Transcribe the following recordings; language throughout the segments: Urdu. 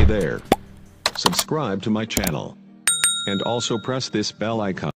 Hey there. Subscribe to my channel. And also press this bell icon.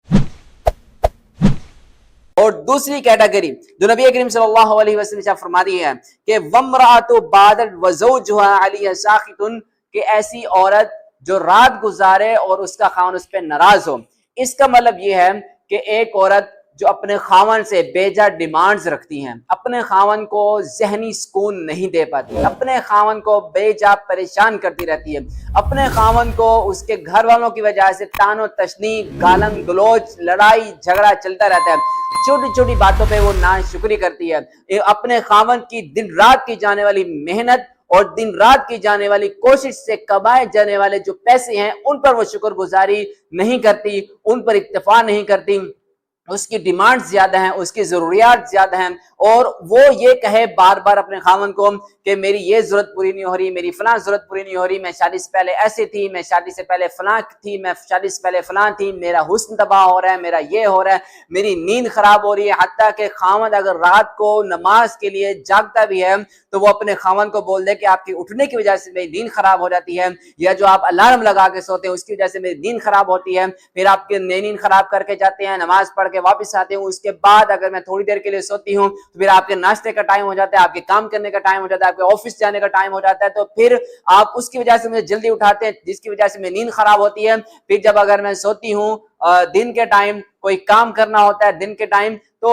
اور دوسری کیٹیگری جو نبی کریم صلی اللہ علیہ وسلم نے فرما دی ہے کہ وَامْرَأَةٌ بَاتَتْ وَزَوْجُهَا عَلَيْهَا سَاخِطٌ، کہ ایسی عورت جو رات گزارے اور اس کا خاوند اس پہ ناراض ہو۔ اس کا مطلب یہ ہے کہ ایک عورت جو اپنے خاوند سے بے جا ڈیمانڈز رکھتی ہیں، اپنے خاوند کو ذہنی سکون نہیں دے پاتی، اپنے خاوند کو بے جا پریشان کرتی رہتی ہے، اپنے خاوند کو اس کے گھر والوں کی وجہ سے تان و تشنی، گالن گلوچ، لڑائی جھگڑا چلتا رہتا ہے، چھوٹی چھوٹی باتوں پہ وہ ناشکری کرتی ہے، اپنے خاوند کی دن رات کی جانے والی محنت اور دن رات کی جانے والی کوشش سے کمائے جانے والے جو پیسے ہیں ان پر وہ شکر گزاری نہیں کرتی، ان پر اکتفا نہیں کرتی، اس کی ڈیمانڈ زیادہ ہیں، اس کی ضروریات زیادہ ہیں، اور وہ یہ کہے بار بار اپنے خاوند کو کہ میری یہ ضرورت پوری نہیں ہو رہی، میری فلاں ضرورت پوری نہیں ہو رہی، میں شادی سے پہلے ایسی تھی، میں شادی سے پہلے فلاں تھی، میں شادی سے پہلے فلاں تھی، میرا حسن تباہ ہو رہا ہے، میرا یہ ہو رہا ہے، میری نیند خراب ہو رہی ہے۔ حتیٰ کہ خاوند اگر رات کو نماز کے لیے جاگتا بھی ہے تو وہ اپنے خاوند کو بول دے کہ آپ کی اٹھنے کی وجہ سے میری نیند خراب ہو جاتی ہے، یا جو آپ الارم لگا کے سوتے ہیں اس کی وجہ سے میری نیند خراب ہوتی ہے، پھر آپ کی نیند خراب کر کے جاتے ہیں، نماز پڑھ کے واپس آتے ہیں، اس کے بعد اگر میں تھوڑی دیر کے لیے سوتی ہوں تو پھر آپ کے ناشتے کا ٹائم ہو جاتا ہے، آپ کے کام کرنے کا ٹائم ہو جاتا ہے، آپ کے آفس جانے کا ٹائم ہو جاتا ہے، تو پھر آپ اس کی وجہ سے مجھے جلدی اٹھاتے ہیں جس کی وجہ سے میری نیند خراب ہوتی ہے۔ پھر جب اگر میں سوتی ہوں دن کے ٹائم، کوئی کام کرنا ہوتا ہے دن کے ٹائم، تو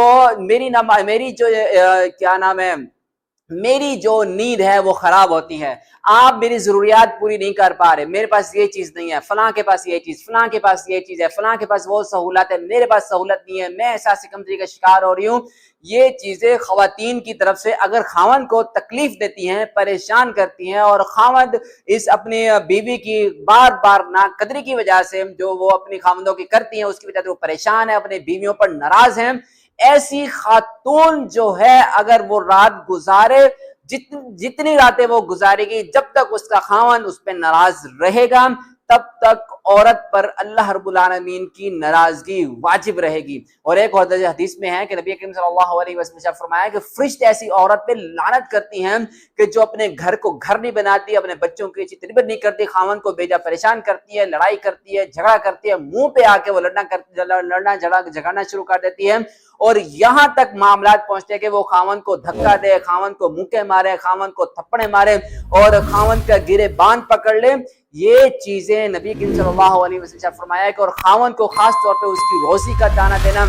میری جو نیند ہے وہ خراب ہوتی ہے، آپ میری ضروریات پوری نہیں کر پا رہے، میرے پاس یہ چیز نہیں ہے، فلاں کے پاس یہ چیز، فلاں کے پاس یہ چیز ہے، فلاں کے پاس وہ سہولت ہے، میرے پاس سہولت نہیں ہے، میں احساس کمتری کا شکار ہو رہی ہوں۔ یہ چیزیں خواتین کی طرف سے اگر خاوند کو تکلیف دیتی ہیں، پریشان کرتی ہیں، اور خاوند اس اپنی بیوی کی بار بار ناقدری کی وجہ سے جو وہ اپنی خاوندوں کی کرتی ہیں اس کی وجہ سے وہ پریشان ہے، اپنے بیویوں پر ناراض ہیں، ایسی خاتون جو ہے اگر وہ رات گزارے، جتنی راتیں وہ گزارے گی، جب تک اس کا خاوند اس پہ ناراض رہے گا تب تک عورت پر اللہ رب العالمین کی ناراضگی واجب رہے گی۔ اور ایک اور حدیث میں ہے کہ نبی کریم صلی اللہ علیہ وسلم نے فرمایا کہ فرشتے ایسی عورت پہ لعنت کرتی ہیں کہ جو اپنے گھر کو گھر نہیں بناتی، اپنے بچوں کی تربیت نہیں کرتی، خاوند کو بیجا پریشان کرتی ہے، لڑائی کرتی ہے، جھگڑا کرتی ہے، منہ پہ آ کے وہ لڑنا جھگڑنا شروع کر دیتی ہے، اور یہاں تک معاملات پہنچتے ہیں کہ وہ خاوند کو دھکا دے، خاوند کو مکے مارے، خاوند کو تھپڑے مارے، اور خاوند کا گریبان پکڑ لے۔ یہ چیزیں نبی کریم صلی اللہ علیہ وسلم نے فرمایا کہ اور خاوند کو خاص طور پہ اس کی روزی کا دانہ دینا،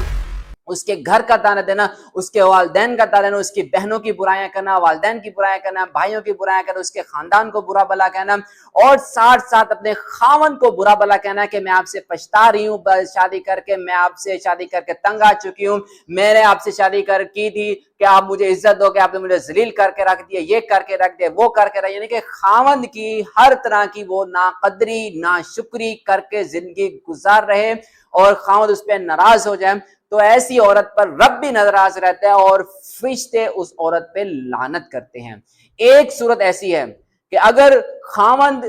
اس کے گھر کا تانا دینا، اس کے والدین کا تانا دینا، اس کی بہنوں کی برائیاں کرنا، والدین کی برائیاں کرنا، بھائیوں کی برائیاں کرنا، اس کے خاندان کو برا بلا کہنا، اور ساتھ ساتھ اپنے خاوند کو برا بلا کہنا کہ میں آپ سے پچھتا رہی ہوں شادی کر کے، میں آپ سے شادی کر کے تنگ آ چکی ہوں، میں نے آپ سے شادی کی تھی کہ آپ مجھے عزت دو، کہ آپ نے مجھے ذلیل کر کے رکھ دیا، یہ کر کے رکھ دیا، وہ کر کے رکھ دیا، یعنی کہ خاوند کی ہر طرح کی وہ ناقدری ناشکری کر کے زندگی گزار رہے اور خاوند اس پہ ناراض ہو جائے، تو ایسی عورت پر رب بھی ناراض رہتا ہے اور فرشتے اس عورت پہ لعنت کرتے ہیں۔ ایک صورت ایسی ہے کہ اگر خاوند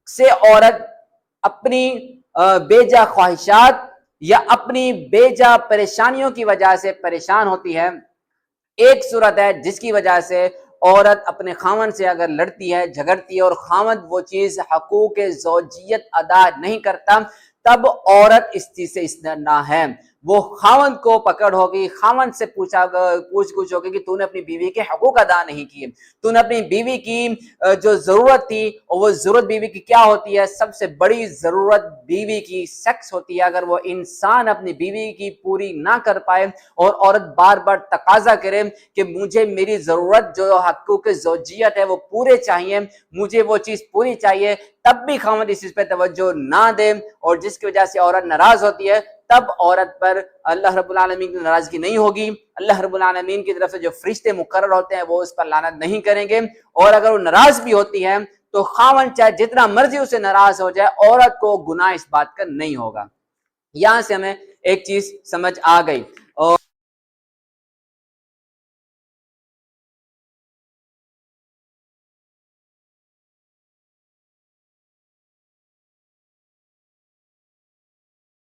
سے عورت اپنی بیجا خواہشات یا اپنی بیجا پریشانیوں کی وجہ سے پریشان ہوتی ہے، ایک صورت ہے جس کی وجہ سے عورت اپنے خاوند سے اگر لڑتی ہے، جھگڑتی ہے، اور خاوند وہ چیز حقوق زوجیت ادا نہیں کرتا، تب عورت اس چیز سے استثنا ہے، وہ خاوند کو پکڑ ہوگی، خاوند سے پوچھ گچھ ہوگی کہ تو نے اپنی بیوی کے حقوق ادا نہیں کیے، تو نے اپنی بیوی کی جو ضرورت تھی، اور وہ ضرورت بیوی کی کیا ہوتی ہے؟ سب سے بڑی ضرورت بیوی کی سیکس ہوتی ہے۔ اگر وہ انسان اپنی بیوی کی پوری نہ کر پائے اور عورت بار بار تقاضا کرے کہ مجھے میری ضرورت جو حقوق زوجیت ہے وہ پورے چاہیے، مجھے وہ چیز پوری چاہیے، تب بھی خاوند اس چیز پہ توجہ نہ دے اور جس کی وجہ سے عورت ناراض ہوتی ہے، تب عورت پر اللہ رب العالمین کی ناراضگی نہیں ہوگی، اللہ رب العالمین کی طرف سے جو فرشتے مقرر ہوتے ہیں وہ اس پر لعنت نہیں کریں گے، اور اگر وہ ناراض بھی ہوتی ہے تو خاوند چاہے جتنا مرضی اسے ناراض ہو جائے، عورت کو گناہ اس بات کا نہیں ہوگا۔ یہاں سے ہمیں ایک چیز سمجھ آ گئی